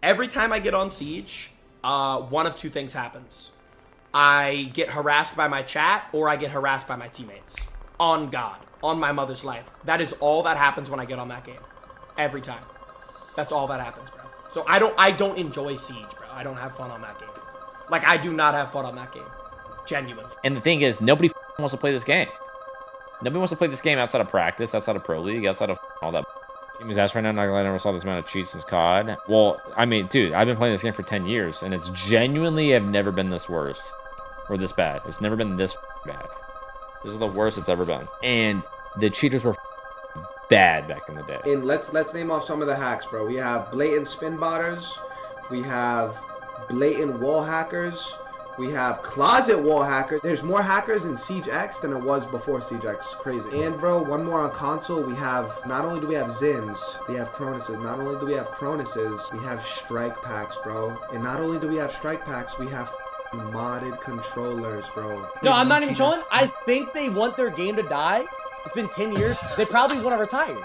Every time I get on Siege, one of two things happens. I get harassed by my chat, or I get harassed by my teammates. On God. On my mother's life. That is all that happens when I get on that game. Every time. That's all that happens, bro. So I don't enjoy Siege, bro. I don't have fun on that game. Like, I do not have fun on that game. Genuinely. And the thing is, nobody wants to play this game. Nobody wants to play this game outside of practice, outside of Pro League, outside of all that. Game is ass right now. Not gonna I never saw this amount of cheats since COD. Well, I mean, dude, I've been playing this game for 10 years, and it's genuinely have never been this worse or this bad. It's never been this bad. This is the worst it's ever been. And the cheaters were bad back in the day. And let's name off some of the hacks, bro. We have blatant spin botters. We have blatant wall hackers. We have closet wall hackers. There's more hackers in Siege X than it was before Siege X. Crazy. And bro, one more on console. We have, not only do we have Zims, we have Cronuses. Not only do we have Cronuses, we have strike packs, bro. And not only do we have strike packs, we have modded controllers, bro. No, I'm not even trolling. I think they want their game to die. It's been 10 years. They probably want to retire.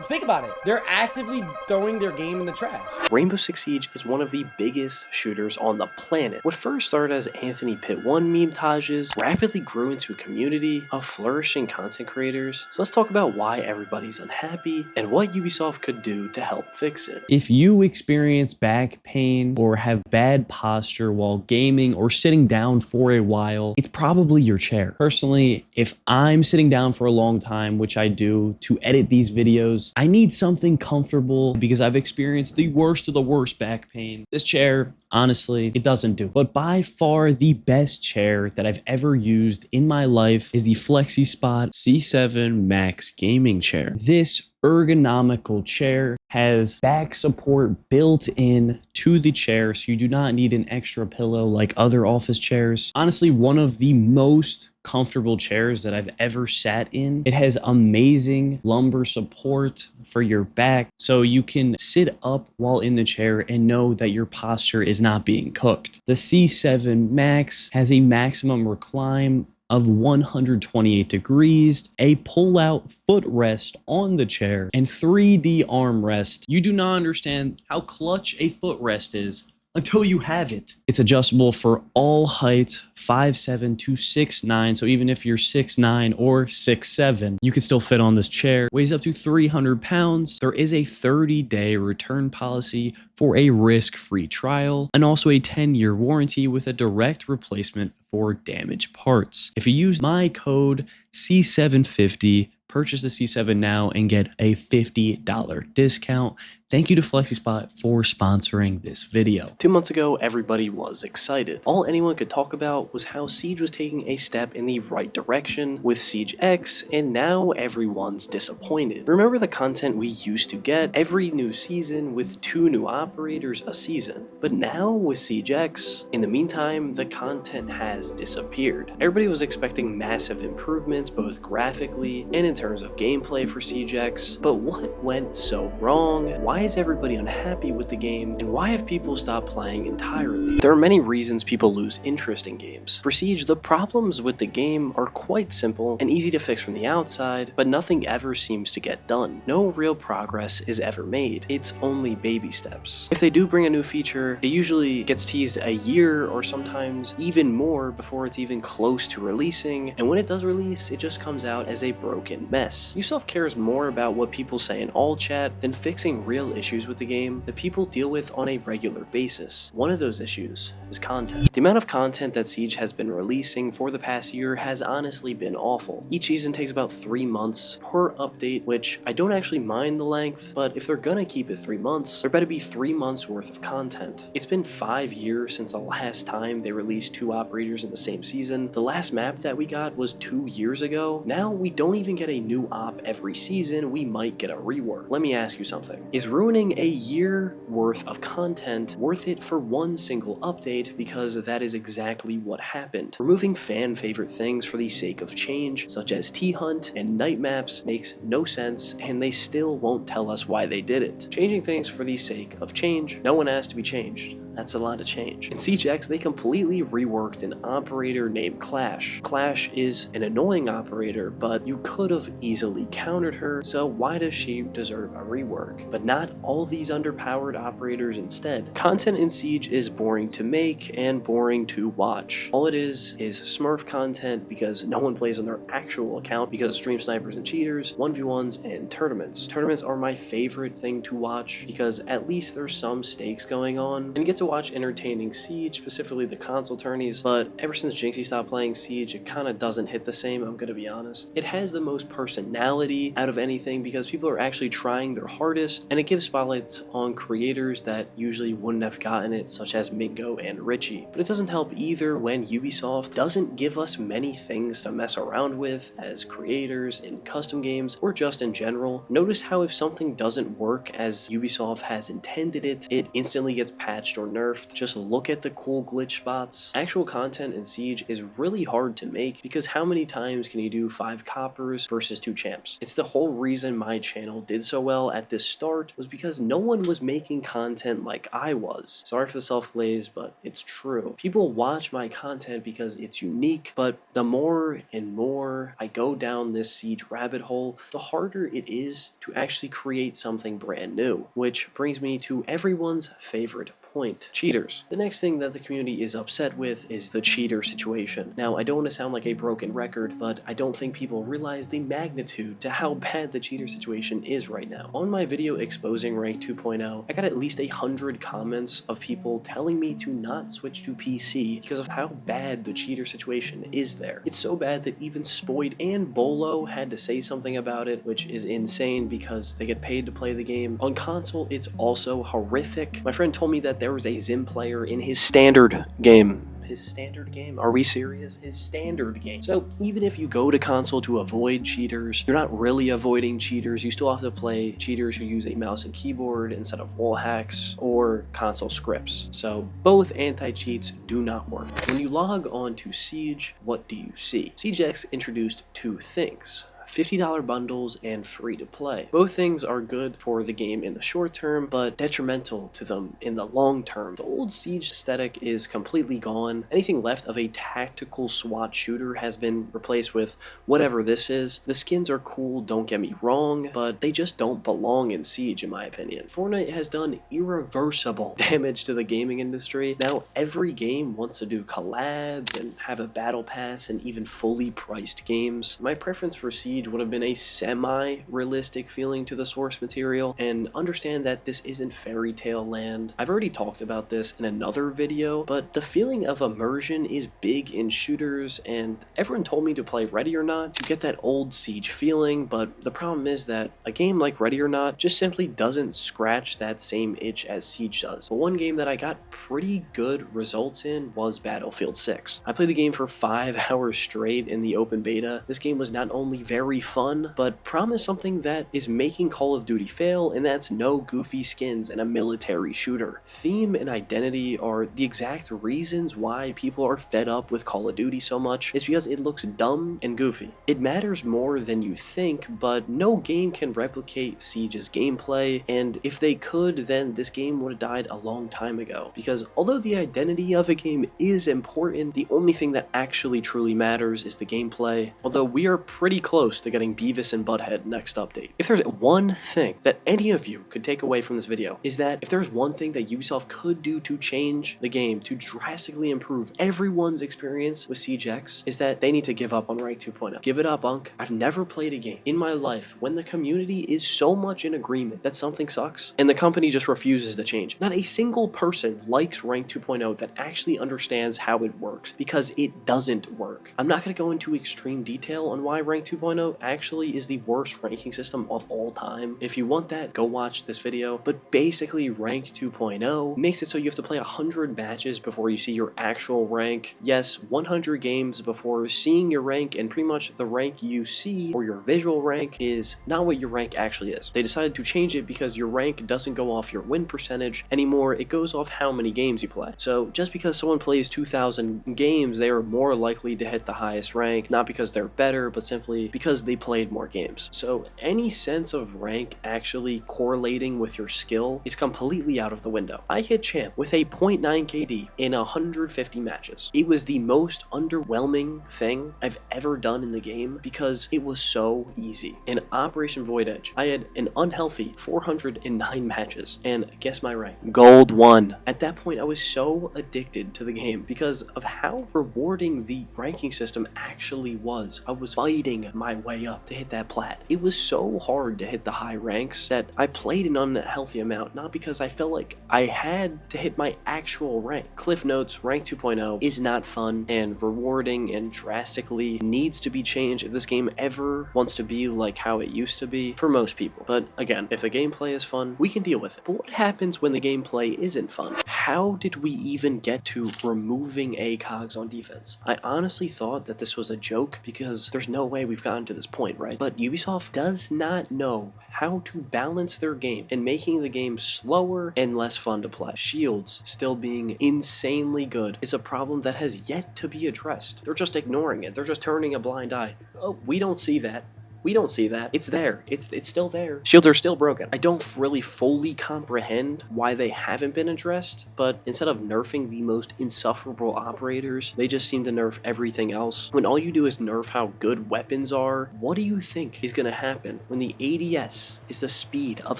Think about it. They're actively throwing their game in the trash. Rainbow Six Siege is one of the biggest shooters on the planet. What first started as Anthony Pitt 1 meme-tages rapidly grew into a community of flourishing content creators. So let's talk about why everybody's unhappy and what Ubisoft could do to help fix it. If you experience back pain or have bad posture while gaming or sitting down for a while, it's probably your chair. Personally, if I'm sitting down for a long time, which I do to edit these videos, I need something comfortable because I've experienced the worst of the worst back pain. This chair, honestly, it doesn't do. But by far the best chair that I've ever used in my life is the FlexiSpot C7 Max gaming chair. This ergonomical chair has back support built in to the chair, so you do not need an extra pillow like other office chairs. Honestly, one of the most comfortable chairs that I've ever sat in. It has amazing lumbar support for your back, so you can sit up while in the chair and know that your posture is not being cooked. The C7 Max has a maximum recline of 128 degrees, a pull-out footrest on the chair, and 3D armrest. You do not understand how clutch a footrest is until you have it. It's adjustable for all heights, 5'7" to 6'9", so even if you're 6'9" or 6'7", you can still fit on this chair. Weighs up to 300 pounds. There is a 30-day return policy for a risk-free trial, and also a 10-year warranty with a direct replacement for damaged parts. If you use my code C750, purchase the C7 now and get a $50 discount. Thank you to FlexiSpot for sponsoring this video. 2 months ago, everybody was excited. All anyone could talk about was how Siege was taking a step in the right direction with Siege X, and now everyone's disappointed. Remember the content we used to get every new season with 2 new operators a season, but now with Siege X, in the meantime, the content has disappeared. Everybody was expecting massive improvements both graphically and in terms of gameplay for Siege X, but what went so wrong? Why is everybody unhappy with the game, and why have people stopped playing entirely? There are many reasons people lose interest in games. For Siege, the problems with the game are quite simple and easy to fix from the outside, but nothing ever seems to get done. No real progress is ever made. It's only baby steps. If they do bring a new feature, it usually gets teased a year or sometimes even more before it's even close to releasing, and when it does release, it just comes out as a broken mess. Ubisoft cares more about what people say in all chat than fixing real issues with the game that people deal with on a regular basis. One of those issues is content. The amount of content that Siege has been releasing for the past year has honestly been awful. Each season takes about 3 months per update, which I don't actually mind the length, but if they're gonna keep it 3 months, there better be 3 months worth of content. It's been 5 years since the last time they released 2 operators in the same season. The last map that we got was 2 years ago. Now we don't even get a new op every season, we might get a rework. Let me ask you something. Is ruining a year worth of content worth it for one single update? Because that is exactly what happened. Removing fan favorite things for the sake of change, such as T-Hunt and night maps, makes no sense, and they still won't tell us why they did it. Changing things for the sake of change, no one asked to be changed. that's a lot of change. In Siege X, they completely reworked an operator named Clash. Clash is an annoying operator, but you could have easily countered her, so why does she deserve a rework? But not all these underpowered operators instead. Content in Siege is boring to make and boring to watch. All it is Smurf content because no one plays on their actual account because of stream snipers and cheaters, 1v1s, and tournaments. Tournaments are my favorite thing to watch because at least there's some stakes going on, and you get to watch entertaining Siege, specifically the console tourneys, but ever since Jinxie stopped playing Siege, it kind of doesn't hit the same, I'm gonna be honest. It has the most personality out of anything because people are actually trying their hardest, and it gives spotlights on creators that usually wouldn't have gotten it, such as Mingo and Richie. But it doesn't help either when Ubisoft doesn't give us many things to mess around with as creators in custom games or just in general. Notice how if something doesn't work as Ubisoft has intended it, it instantly gets patched or nerfed. Just look at the cool glitch spots. Actual content in Siege is really hard to make because how many times can you do 5 coppers versus 2 champs? It's the whole reason my channel did so well at this start was because no one was making content like I was. Sorry for the self-glaze, but it's true. People watch my content because it's unique, but the more and more I go down this Siege rabbit hole, the harder it is to actually create something brand new. Which brings me to everyone's favorite point, cheaters. The next thing that the community is upset with is the cheater situation. Now, I don't want to sound like a broken record, but I don't think people realize the magnitude to how bad the cheater situation is right now. On my video exposing Rank 2.0, I got at least 100 comments of people telling me to not switch to PC because of how bad the cheater situation is there. It's so bad that even Spoid and Bolo had to say something about it, which is insane because they get paid to play the game. On console, it's also horrific. My friend told me that there was a Zim player in his standard game. His standard game? Are we serious? His standard game. So even if you go to console to avoid cheaters, you're not really avoiding cheaters. You still have to play cheaters who use a mouse and keyboard instead of wall hacks or console scripts. So both anti-cheats do not work. When you log on to Siege, what do you see? Siege X introduced 2 things. $50 bundles and free to play. Both things are good for the game in the short term, but detrimental to them in the long term. The old Siege aesthetic is completely gone. Anything left of a tactical SWAT shooter has been replaced with whatever this is. The skins are cool, don't get me wrong, but they just don't belong in Siege in my opinion. Fortnite has done irreversible damage to the gaming industry. Now every game wants to do collabs and have a battle pass and even fully priced games. My preference for Siege would have been a semi-realistic feeling to the source material, and understand that this isn't fairy tale land. I've already talked about this in another video, but the feeling of immersion is big in shooters, and everyone told me to play Ready or Not to get that old Siege feeling, but the problem is that a game like Ready or Not just simply doesn't scratch that same itch as Siege does. But one game that I got pretty good results in was Battlefield 6. I played the game for 5 hours straight in the open beta. This game was not only very fun, but promised something that is making Call of Duty fail, and that's no goofy skins and a military shooter. Theme and identity are the exact reasons why people are fed up with Call of Duty so much. It's because it looks dumb and goofy. It matters more than you think, but no game can replicate Siege's gameplay, and if they could, then this game would have died a long time ago. Because although the identity of a game is important, the only thing that actually truly matters is the gameplay, although we are pretty close to getting Beavis and Butthead next update. If there's one thing that any of you could take away from this video, is that if there's one thing that Ubisoft could do to change the game, to drastically improve everyone's experience with Siege X, is that they need to give up on Rank 2.0. Give it up, Unk. I've never played a game in my life when the community is so much in agreement that something sucks, and the company just refuses to change. Not a single person likes Rank 2.0 that actually understands how it works, because it doesn't work. I'm not going to go into extreme detail on why Rank 2.0 actually is the worst ranking system of all time. If you want that, go watch this video. But basically, Rank 2.0 makes it so you have to play 100 matches before you see your actual rank. Yes, 100 games before seeing your rank, and pretty much the rank you see, or your visual rank, is not what your rank actually is. They decided to change it because your rank doesn't go off your win percentage anymore, it goes off how many games you play. So just because someone plays 2,000 games, they are more likely to hit the highest rank, not because they're better, but simply because because they played more games. So any sense of rank actually correlating with your skill is completely out of the window. I hit champ with a 0.9 KD in 150 matches. It was the most underwhelming thing I've ever done in the game because it was so easy. In Operation Void Edge, I had an unhealthy 409 matches, and guess my rank? Gold 1. At that point, I was so addicted to the game because of how rewarding the ranking system actually was. I was fighting my way up to hit that plat. It was so hard to hit the high ranks that I played an unhealthy amount, not because I felt like I had to hit my actual rank. Cliff Notes, rank 2.0 is not fun and rewarding and drastically needs to be changed if this game ever wants to be like how it used to be for most people. But again, if the gameplay is fun, we can deal with it. But what happens when the gameplay isn't fun? How did we even get to removing ACOGs on defense? I honestly thought that this was a joke because there's no way we've gotten to this point, right? But Ubisoft does not know how to balance their game and making the game slower and less fun to play. Shields still being insanely good is a problem that has yet to be addressed. They're just ignoring it. They're just turning a blind eye. Oh, we don't see that. We don't see that. It's there. It's still there. Shields are still broken. I don't really fully comprehend why they haven't been addressed, but instead of nerfing the most insufferable operators, they just seem to nerf everything else. When all you do is nerf how good weapons are, what do you think is going to happen when the ADS is the speed of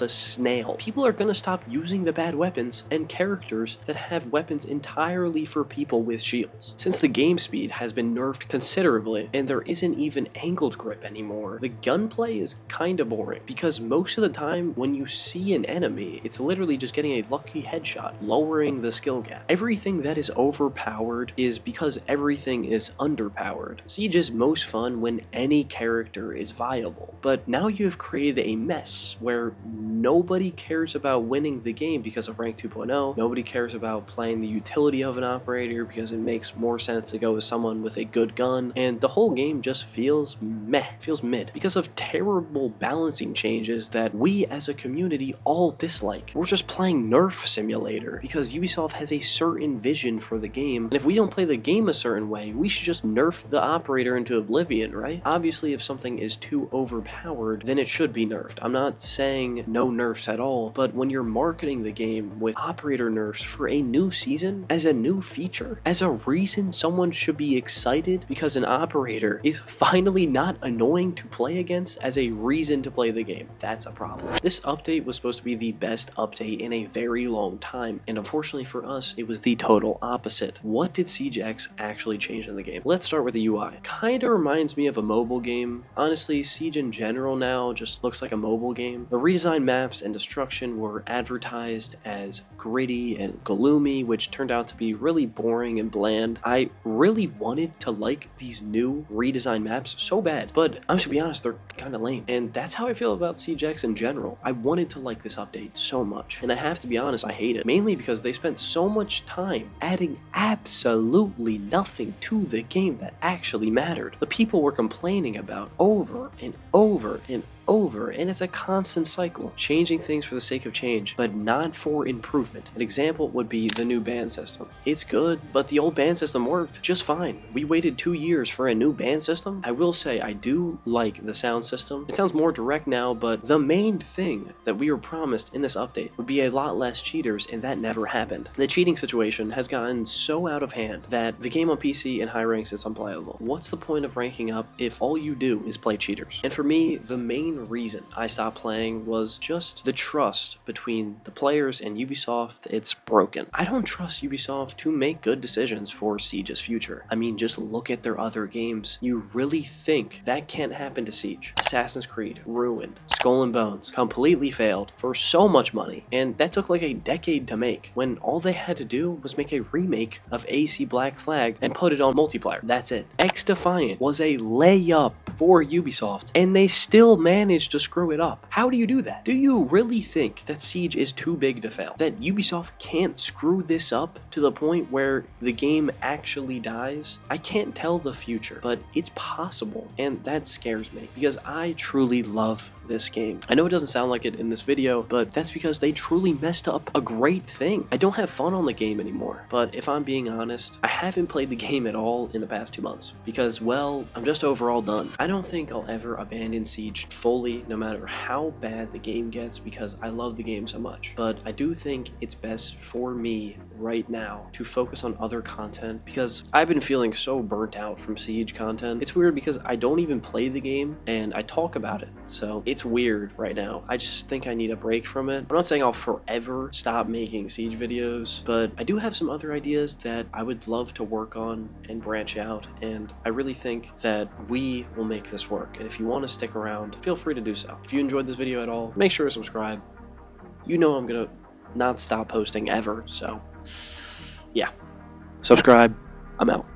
a snail? People are going to stop using the bad weapons and characters that have weapons entirely for people with shields. Since the game speed has been nerfed considerably and there isn't even angled grip anymore, the gunplay is kinda boring because most of the time when you see an enemy, it's literally just getting a lucky headshot, lowering the skill gap. Everything that is overpowered is because everything is underpowered. Siege is most fun when any character is viable, but now you have created a mess where nobody cares about winning the game because of rank 2.0, nobody cares about playing the utility of an operator because it makes more sense to go with someone with a good gun, and the whole game just feels meh, feels mid. Because of terrible balancing changes that we as a community all dislike. We're just playing Nerf Simulator because Ubisoft has a certain vision for the game, and if we don't play the game a certain way, we should just nerf the operator into oblivion, right? Obviously, if something is too overpowered, then it should be nerfed. I'm not saying no nerfs at all, but when you're marketing the game with operator nerfs for a new season, as a new feature, as a reason someone should be excited because an operator is finally not annoying to play against as a reason to play the game, that's a problem. This update was supposed to be the best update in a very long time, and unfortunately for us, it was the total opposite. What did Siege X actually change in the game? Let's start with the UI. Kinda reminds me of a mobile game. Honestly, Siege in general now just looks like a mobile game. The redesigned maps and destruction were advertised as gritty and gloomy, which turned out to be really boring and bland. I really wanted to like these new redesigned maps so bad, but I'm just to be honest, they're kind of lame. And that's how I feel about Siege X in general. I wanted to like this update so much, and I have to be honest, I hate it. Mainly because they spent so much time adding absolutely nothing to the game that actually mattered. The people were complaining about over and over and over, and it's a constant cycle, changing things for the sake of change, but not for improvement. An example would be the new ban system. It's good, but the old ban system worked just fine. We waited 2 years for a new ban system. I will say I do like the sound system. It sounds more direct now, but the main thing that we were promised in this update would be a lot less cheaters, and that never happened. The cheating situation has gotten so out of hand that the game on PC and high ranks is unplayable. What's the point of ranking up if all you do is play cheaters? And for me, the main reason I stopped playing was just the trust between the players and Ubisoft. It's broken. I don't trust Ubisoft to make good decisions for Siege's future. I mean, just look at their other games. You really think that can't happen to Siege? Assassin's Creed, ruined. Skull and Bones, completely failed for so much money, and that took like a decade to make, when all they had to do was make a remake of AC Black Flag and put it on multiplayer. That's it. XDefiant was a layup for Ubisoft, and they still managed to screw it up. How do you do that? Do you really think that Siege is too big to fail? That Ubisoft can't screw this up to the point where the game actually dies? I can't tell the future, but it's possible, and that scares me, because I truly love this game. I know it doesn't sound like it in this video, but that's because they truly messed up a great thing. I don't have fun on the game anymore, but if I'm being honest, I haven't played the game at all in the past 2 months because, well, I'm just overall done. I don't think I'll ever abandon Siege fully, no matter how bad the game gets, because I love the game so much. But I do think it's best for me right now to focus on other content because I've been feeling so burnt out from Siege content. It's weird because I don't even play the game and I talk about it, so it's weird right now. I just think I need a break from it. I'm not saying I'll forever stop making Siege videos, but I do have some other ideas that I would love to work on and branch out, and I really think that we will make this work. And if you want to stick around, feel free to do so. If you enjoyed this video at all, make sure to subscribe. You know I'm gonna not stop posting ever, so yeah. Subscribe. I'm out.